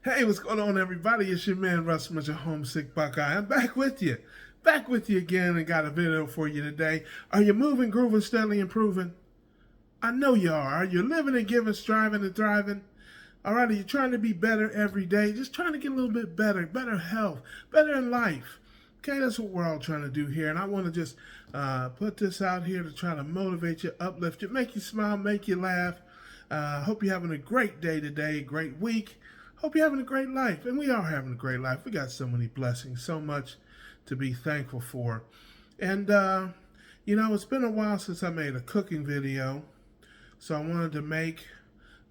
Hey, what's going on, everybody? It's your man, Russ, Mr. Homesick Buckeye. I'm back with you. Back with you again and got a video for you today. Are you moving, grooving, steadily improving? I know you are. Are you living and giving, striving and thriving? All right, are you trying to be better every day? Just trying to get a little bit better, better health, better in life. Okay, that's what we're all trying to do here. And I want to just put this out here to try to motivate you, uplift you, make you smile, make you laugh. Hope you're having a great day today, a great week. Hope you're having a great life. And we are having a great life. We got so many blessings, so much to be thankful for. And, it's been a while since I made a cooking video. So I wanted to make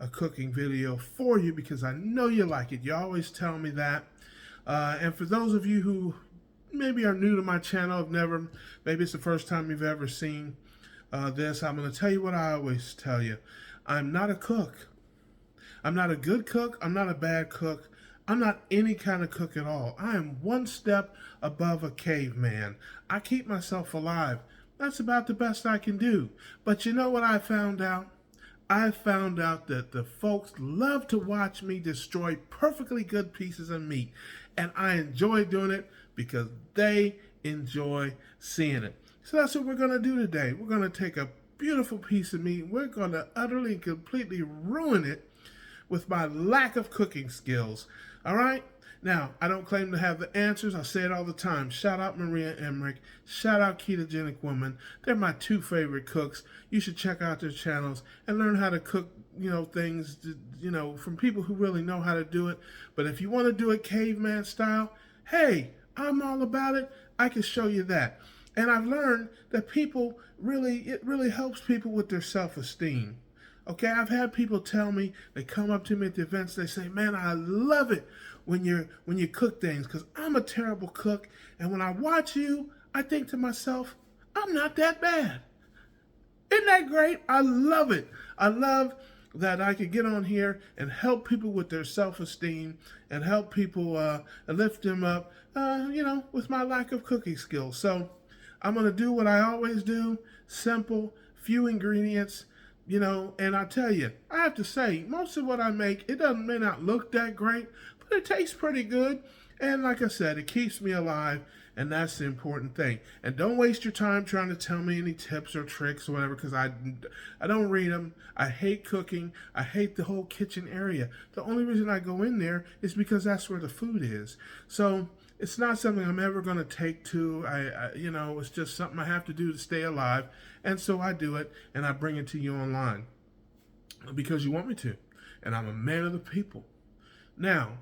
a cooking video for you because I know you like it. You always tell me that. And for those of you who maybe are new to my channel, maybe it's the first time you've ever seen this, I'm going to tell you what I always tell you. I'm not a cook. I'm not a good cook. I'm not a bad cook. I'm not any kind of cook at all. I am one step above a caveman. I keep myself alive. That's about the best I can do. But you know what I found out? I found out that the folks love to watch me destroy perfectly good pieces of meat. And I enjoy doing it because they enjoy seeing it. So that's what we're going to do today. We're going to take a beautiful piece of meat. We're going to utterly and completely ruin it with my lack of cooking skills. All right? Now, I don't claim to have the answers. I say it all the time. Shout out Maria Emmerich. Shout out Ketogenic Woman. They're my two favorite cooks. You should check out their channels and learn how to cook, things, from people who really know how to do it. But if you want to do it caveman style, hey, I'm all about it. I can show you that. And I've learned that it really helps people with their self-esteem. Okay, I've had people tell me, they come up to me at the events, they say, man, I love it when you cook things because I'm a terrible cook. And when I watch you, I think to myself, I'm not that bad. Isn't that great? I love it. I love that I could get on here and help people with their self-esteem and help people lift them up, with my lack of cooking skills. So I'm going to do what I always do, simple, few ingredients. And I tell you, I have to say, most of what I make, may not look that great, but it tastes pretty good. And like I said, it keeps me alive, and that's the important thing. And don't waste your time trying to tell me any tips or tricks or whatever, because I don't read them. I hate cooking. I hate the whole kitchen area. The only reason I go in there is because that's where the food is. So it's not something I'm ever going to take to. It's just something I have to do to stay alive. And so I do it, and I bring it to you online because you want me to. And I'm a man of the people. Now,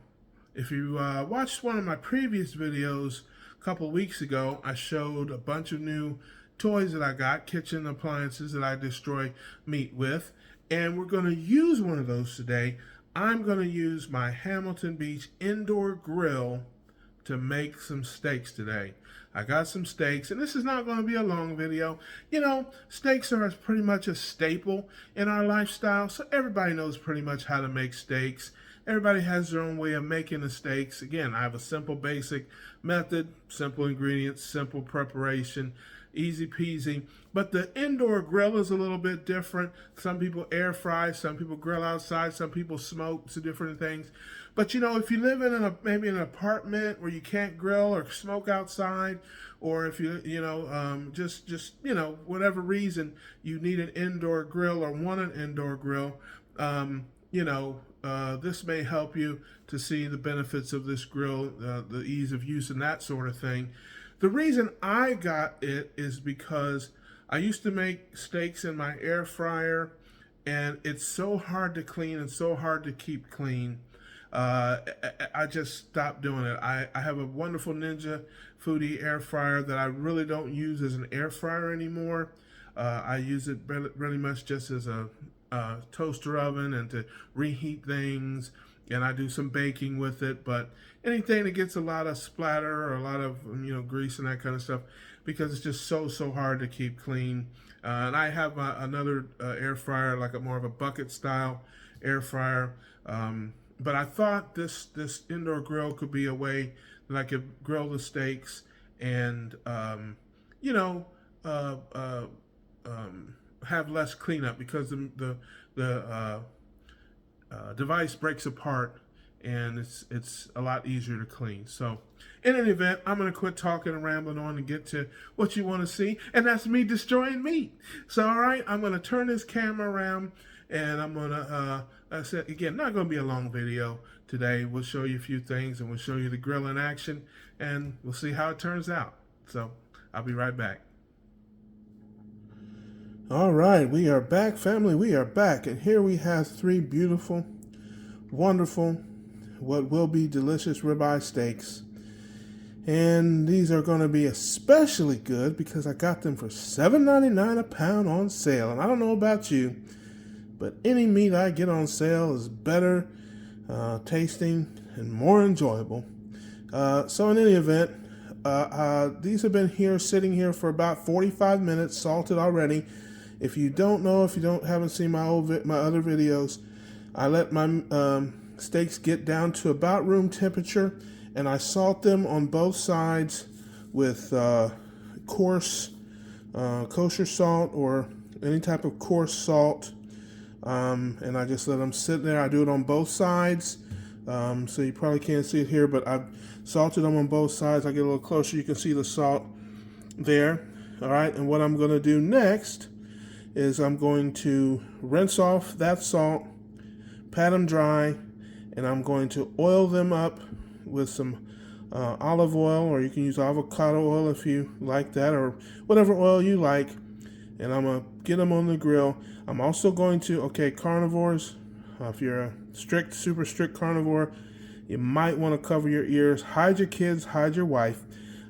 if you watched one of my previous videos a couple weeks ago, I showed a bunch of new toys that I got, kitchen appliances that I destroy meat with. And we're going to use one of those today. I'm going to use my Hamilton Beach indoor grill to make some steaks today. I got some steaks, and this is not going to be a long video. Steaks are pretty much a staple in our lifestyle, so everybody knows pretty much how to make steaks. Everybody has their own way of making the steaks. Again, I have a simple, basic method, simple ingredients, simple preparation, easy peasy. But the indoor grill is a little bit different. Some people air fry, some people grill outside, some people smoke, so different things. But if you live in maybe an apartment where you can't grill or smoke outside, or if you whatever reason you need an indoor grill or want an indoor grill, this may help you to see the benefits of this grill, the ease of use and that sort of thing. The reason I got it is because I used to make steaks in my air fryer, and it's so hard to clean and so hard to keep clean. I just stopped doing it. I have a wonderful Ninja Foodie air fryer that I really don't use as an air fryer anymore. I use it really much just as a toaster oven and to reheat things, and I do some baking with it. But anything that gets a lot of splatter or a lot of grease and that kind of stuff, because it's just so hard to keep clean. And I have another air fryer, like more of a bucket style air fryer. But I thought this indoor grill could be a way that I could grill the steaks and have less cleanup, because the device breaks apart and it's a lot easier to clean. So in any event, I'm going to quit talking and rambling on and get to what you want to see, and that's me destroying meat. So all right, I'm going to turn this camera around, and I'm going to, I said again, not going to be a long video today. We'll show you a few things, and we'll show you the grill in action, and we'll see how it turns out. So I'll be right back. All right, we are back, family. We are back, and here we have 3 beautiful, wonderful, what will be delicious ribeye steaks. And these are going to be especially good because I got them for $7.99 a pound on sale. And I don't know about you, but any meat I get on sale is better tasting and more enjoyable. So in any event, these have been here, sitting here for about 45 minutes, salted already. If you don't know, if you haven't seen my other videos, I let my steaks get down to about room temperature, and I salt them on both sides with coarse kosher salt or any type of coarse salt, and I just let them sit there. I do it on both sides, so you probably can't see it here, but I've salted them on both sides. I get a little closer, you can see the salt there. All right, and what I'm going to do next is I'm going to rinse off that salt, pat them dry, and I'm going to oil them up with some olive oil, or you can use avocado oil if you like that, or whatever oil you like. And I'm going to get them on the grill. I'm also going to, carnivores, if you're a super strict carnivore, you might want to cover your ears. Hide your kids, hide your wife.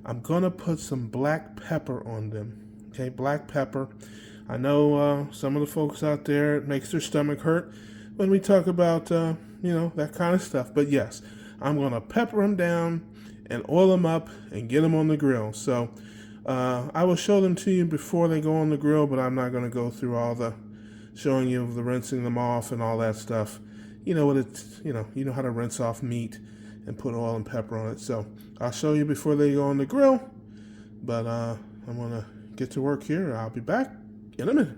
I'm going to put some black pepper on them. Okay, black pepper. I know some of the folks out there, it makes their stomach hurt when we talk about, that kind of stuff. But yes, I'm going to pepper them down and oil them up and get them on the grill. So I will show them to you before they go on the grill, but I'm not going to go through all the showing you of the rinsing them off and all that stuff. You know what it's, you know how to rinse off meat and put oil and pepper on it. So I'll show you before they go on the grill, but I'm going to get to work here. I'll be back in a minute.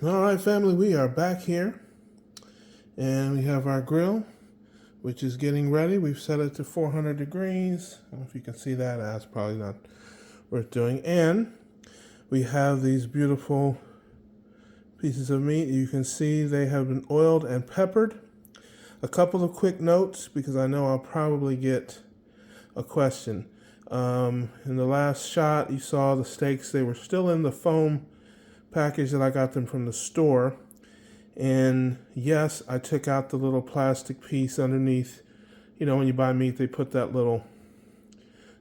All right, family, we are back here, and we have our grill, which is getting ready. We've set it to 400 degrees. I don't know if you can see that. That's probably not worth doing. And we have these beautiful pieces of meat. You can see they have been oiled and peppered. A couple of quick notes, because I know I'll probably get a question. In the last shot, you saw the steaks. They were still in the foam package that I got them from the store. And yes, I took out the little plastic piece underneath. You know, when you buy meat, they put that little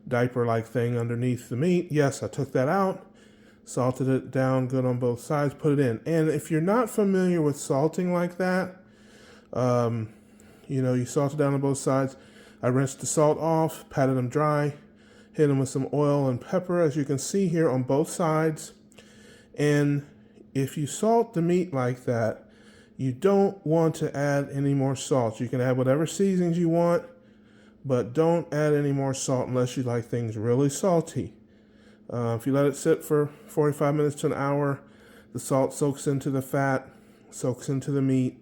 diaper-like thing underneath the meat. Yes, I took that out, salted it down good on both sides, put it in. And if you're not familiar with salting like that, you salt it down on both sides. I rinsed the salt off, patted them dry, hit them with some oil and pepper, as you can see here on both sides. And if you salt the meat like that, you don't want to add any more salt. You can add whatever seasonings you want, but don't add any more salt unless you like things really salty. If you let it sit for 45 minutes to an hour, the salt soaks into the fat, soaks into the meat,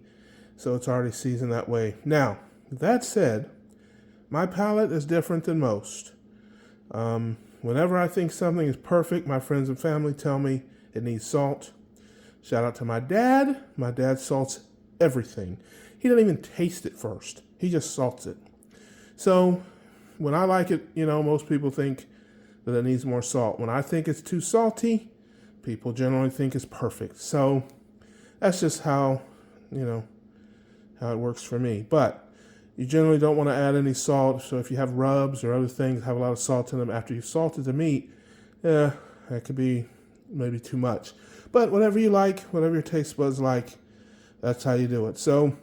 so it's already seasoned that way. Now, that said, my palate is different than most. Whenever I think something is perfect, my friends and family tell me it needs salt. Shout out to my dad. My dad salts everything. He doesn't even taste it first. He just salts it. So when I like it, most people think that it needs more salt. When I think it's too salty, people generally think it's perfect. So that's just how it works for me. But you generally don't want to add any salt. So if you have rubs or other things that have a lot of salt in them after you've salted the meat, that could be maybe too much. But whatever you like, whatever your taste buds like, that's how you do it. So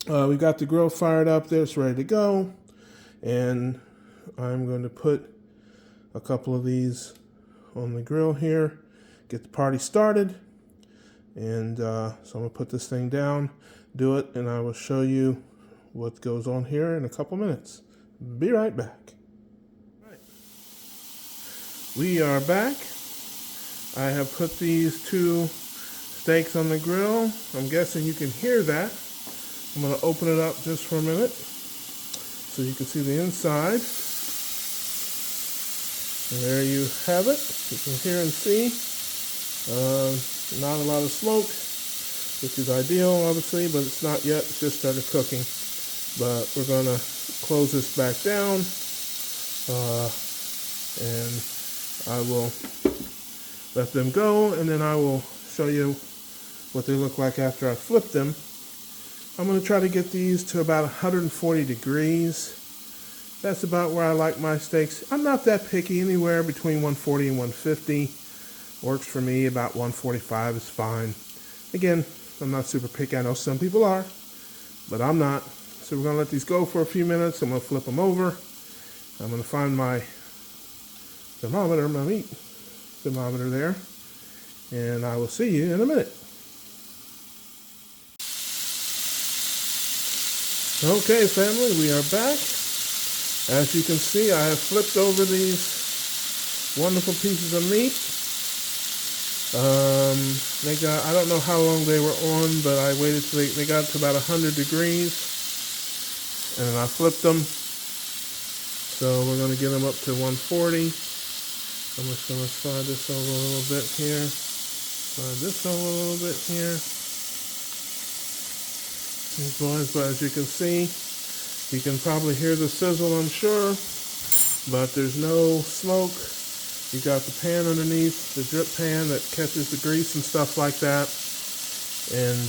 we've got the grill fired up there. It's ready to go. And I'm going to put a couple of these on the grill here, get the party started. And so I'm going to put this thing down, do it, and I will show you what goes on here in a couple minutes. Be right back. Right. We are back. I have put these 2 steaks on the grill. I'm guessing you can hear that. I'm going to open it up just for a minute so you can see the inside. And there you have it. You can hear and see. Not a lot of smoke, which is ideal, obviously, but it's not yet. It's just started cooking. But we're going to close this back down, and I will let them go, and then I will show you what they look like after I flip them. I'm going to try to get these to about 140 degrees. That's about where I like my steaks. I'm not that picky. Anywhere between 140 and 150 works for me. About 145 is fine. Again, I'm not super picky. I know some people are, but I'm not. So we're going to let these go for a few minutes. I'm going to flip them over. I'm going to find my thermometer, my meat thermometer there, and I will see you in a minute. Okay, family, we are back. As you can see, I have flipped over these wonderful pieces of meat. I don't know how long they were on, but I waited till they got to about 100 degrees, and I flipped them. So we're going to get them up to 140. I'm just going to slide this over a little bit here. Slide this over a little bit here. These boys, but as you can see, you can probably hear the sizzle, I'm sure, but there's no smoke. You got the pan underneath, the drip pan that catches the grease and stuff like that. And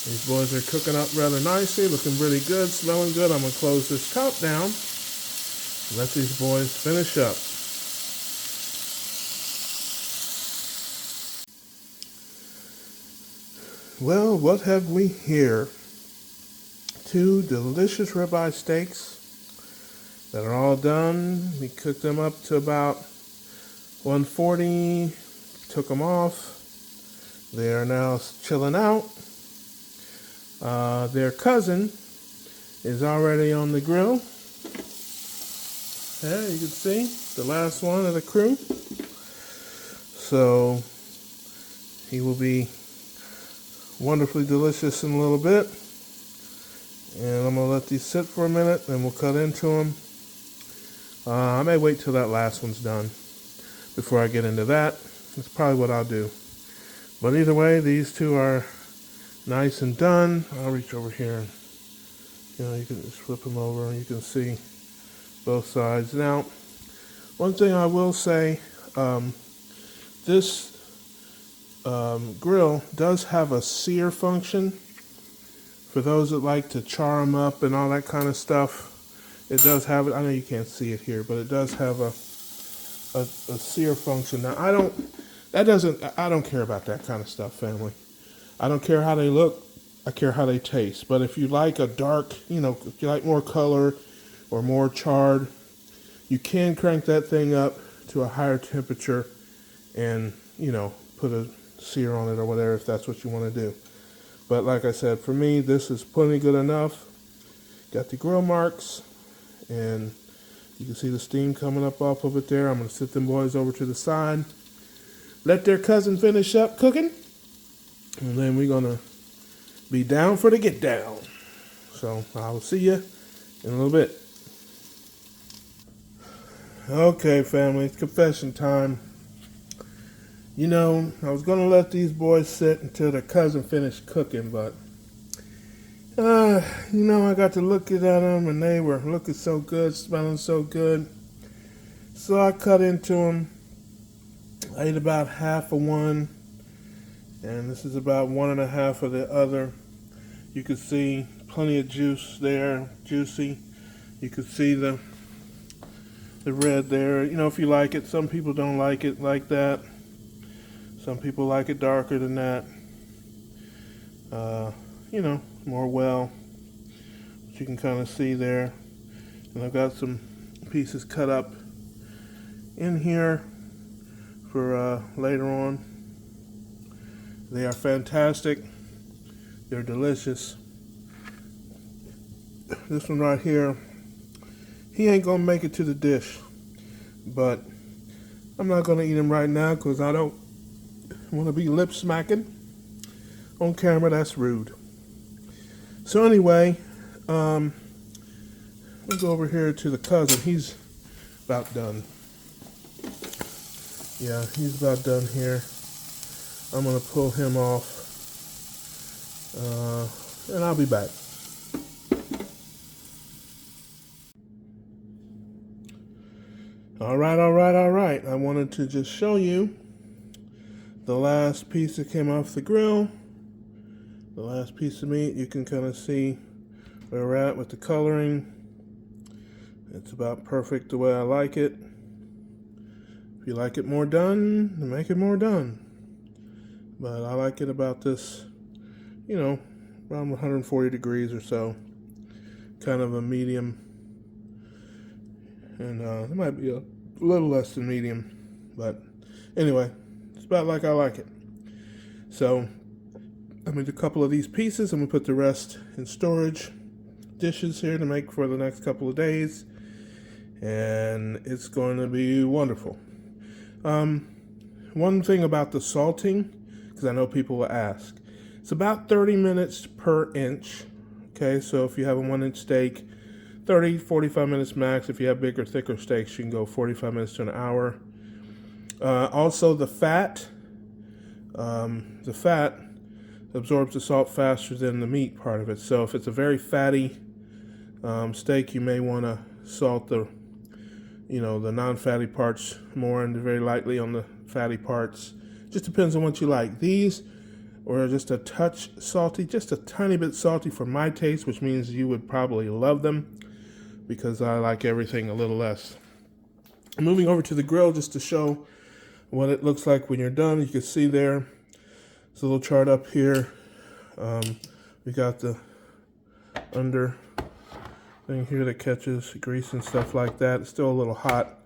these boys are cooking up rather nicely, looking really good, smelling good. I'm going to close this top down and let these boys finish up. Well, what have we here? 2 delicious ribeye steaks that are all done. We cooked them up to about 140, took them off. They are now chilling out. Their cousin is already on the grill. There you can see the last one of the crew. So he will be wonderfully delicious in a little bit, and I'm going to let these sit for a minute, then we'll cut into them. I may wait till that last one's done before I get into that. That's probably what I'll do. But either way, these 2 are nice and done. I'll reach over here and you can just flip them over and you can see both sides. Now, one thing I will say, this grill does have a sear function for those that like to char them up and all that kind of stuff. It does have it. I know you can't see it here, but it does have a sear function. Now I don't care about that kind of stuff, family. I don't care how they look. I care how they taste. But if you like a dark, if you like more color or more charred, you can crank that thing up to a higher temperature and put a sear on it or whatever if that's what you want to do. But like I said, for me, this is plenty good enough. Got the grill marks, and you can see the steam coming up off of it there. I'm going to sit them boys over to the side, let their cousin finish up cooking, and then we're going to be down for the get down. So I will see you in a little bit. Okay, family, it's confession time. I was going to let these boys sit until their cousin finished cooking, but, I got to looking at them, and they were looking so good, smelling so good. So I cut into them. I ate about half of one, and this is about 1.5 of the other. You can see plenty of juice there, juicy. You can see the red there. If you like it. Some people don't like it like that. Some people like it darker than that. More well. But you can kind of see there. And I've got some pieces cut up in here for later on. They are fantastic. They're delicious. This one right here, he ain't gonna make it to the dish, but I'm not gonna eat him right now because I don't want to be lip smacking on camera. That's rude. So anyway, we'll go over here to the cousin. He's about done. Yeah, he's about done here. I'm gonna pull him off, and I'll be back. All right. I wanted to just show you the last piece that came off the grill. The last piece of meat. You can kind of see where we're at with the coloring. It's about perfect the way I like it. If you like it more done, then make it more done. But I like it about this, around 140 degrees or so. Kind of a medium. And it might be a little less than medium. But anyway, it's about like I like it. So I made a couple of these pieces. I'm going to put the rest in storage dishes here to make for the next couple of days. And it's going to be wonderful. One thing about the salting, because I know people will ask, it's about 30 minutes per inch. Okay, so if you have a 1-inch steak, 30, 45 minutes max. If you have bigger, thicker steaks, you can go 45 minutes to an hour. Also, the fat absorbs the salt faster than the meat part of it. So if it's a very fatty steak, you may want to salt the non-fatty parts more and very lightly on the fatty parts. Just depends on what you like. These were just a touch salty, just a tiny bit salty for my taste, which means you would probably love them because I like everything a little less. Moving over to the grill just to show what it looks like when you're done. You can see there, there's a little chart up here. We got the under thing here that catches grease and stuff like that. It's still a little hot, a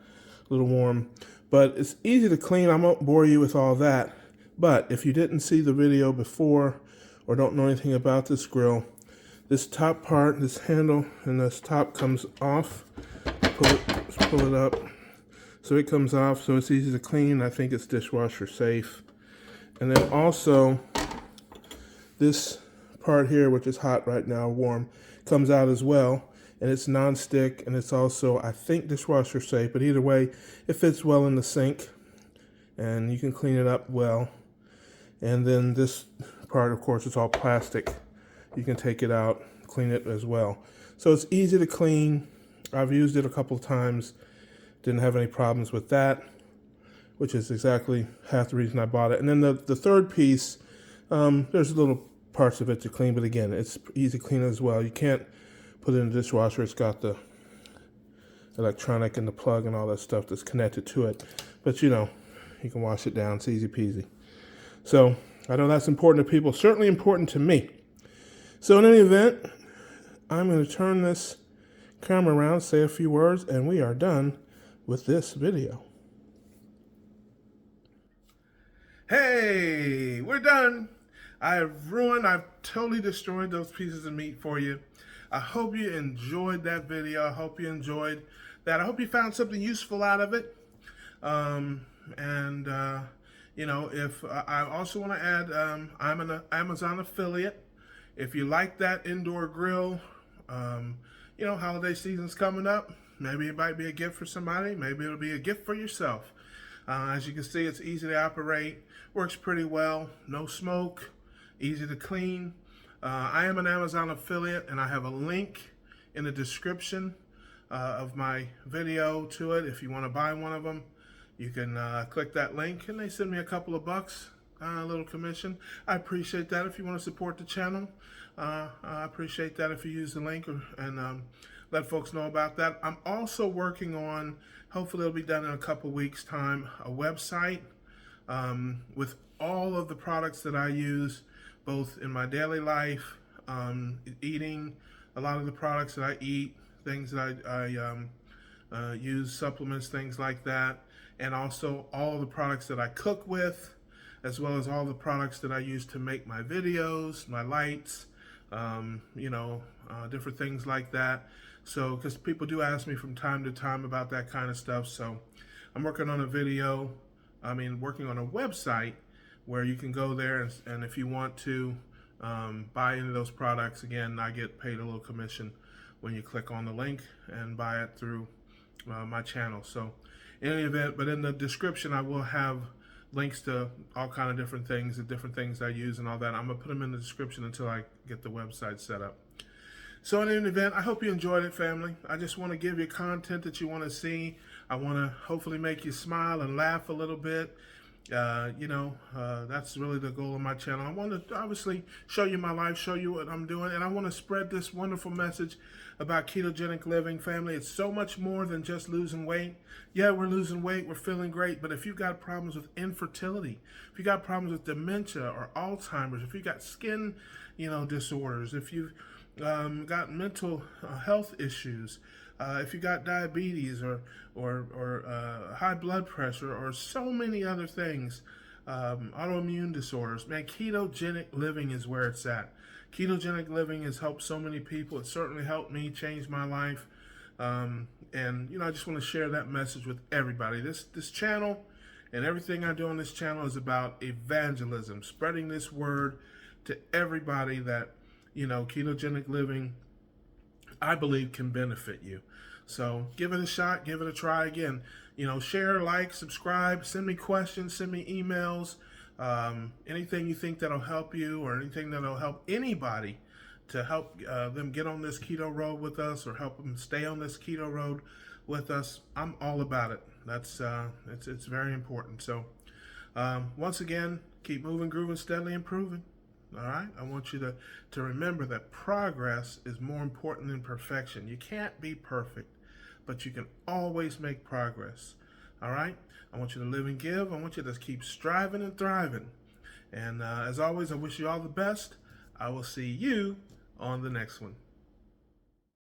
little warm, but it's easy to clean. I won't bore you with all that, but if you didn't see the video before or don't know anything about this grill, this top part, this handle and this top comes off. Pull it up so it comes off, so it's easy to clean. I think it's dishwasher safe. And then also this part here, which is hot right now, warm, comes out as well. And it's non-stick, and it's also, I think, dishwasher safe. But either way, it fits well in the sink, and you can clean it up well. And then this part, of course, is all plastic. You can take it out, clean it as well. So it's easy to clean. I've used it a couple of times. Didn't have any problems with that, which is exactly half the reason I bought it. And then the third piece, there's little parts of it to clean, but again, it's easy to clean as well. You can't put it in the dishwasher. It's got the electronic and the plug and all that stuff that's connected to it. But you can wash it down. It's easy peasy. So I know that's important to people. Certainly important to me. So in any event, I'm going to turn this camera around, say a few words, and we are done with this video. Hey, we're done. I've totally destroyed those pieces of meat for you. I hope you enjoyed that video. I hope you enjoyed that. I hope you found something useful out of it. If I also want to add, I'm an Amazon affiliate. If you like that indoor grill, holiday season's coming up. Maybe it might be a gift for somebody. Maybe it'll be a gift for yourself. As you can see, it's easy to operate. Works pretty well. No smoke. Easy to clean. I am an Amazon affiliate, and I have a link in the description of my video to it. If you want to buy one of them, you can click that link, and they send me a couple of bucks, a little commission. I appreciate that. If you want to support the channel, I appreciate that if you use the link and let folks know about that. I'm also working on, hopefully it'll be done in a couple weeks' time, a website with all of the products that I use, both in my daily life, eating, a lot of the products that I eat, things that I use, supplements, things like that, and also all of the products that I cook with, as well as all the products that I use to make my videos, my lights, different things like that. So, because people do ask me from time to time about that kind of stuff, so I'm working on a website where you can go there and if you want to buy any of those products. Again, I get paid a little commission when you click on the link and buy it through my channel. So in any event, but in the description I will have links to all kind of different things, the different things I use and all that. I'm gonna put them in the description until I get the website set up. So in any event, I hope you enjoyed it, family. I just want to give you content that you want to see. I want to hopefully make you smile and laugh a little bit. That's really the goal of my channel. I want to obviously show you my life, show you what I'm doing, and I want to spread this wonderful message about ketogenic living, family. It's so much more than just losing weight. Yeah, we're losing weight, we're feeling great, but if you've got problems with infertility, if you got problems with dementia or Alzheimer's, if you got skin, disorders, if you've got mental health issues, if you got diabetes or high blood pressure or so many other things, autoimmune disorders, man, ketogenic living is where it's at. Ketogenic living has helped so many people. It certainly helped me change my life. And I just want to share that message with everybody. This channel and everything I do on this channel is about evangelism, spreading this word to everybody that, ketogenic living, I believe, can benefit you. So give it a shot, give it a try. Again, share, like, subscribe, send me questions, send me emails, anything you think that'll help you or anything that'll help anybody to help them get on this keto road with us or help them stay on this keto road with us. I'm all about it. That's it's very important. So once again, keep moving, grooving, steadily improving. All right, I want you to remember that progress is more important than perfection. You can't be perfect, but you can always make progress. All right, I want you to live and give. I want you to keep striving and thriving. And as always, I wish you all the best. I will see you on the next one.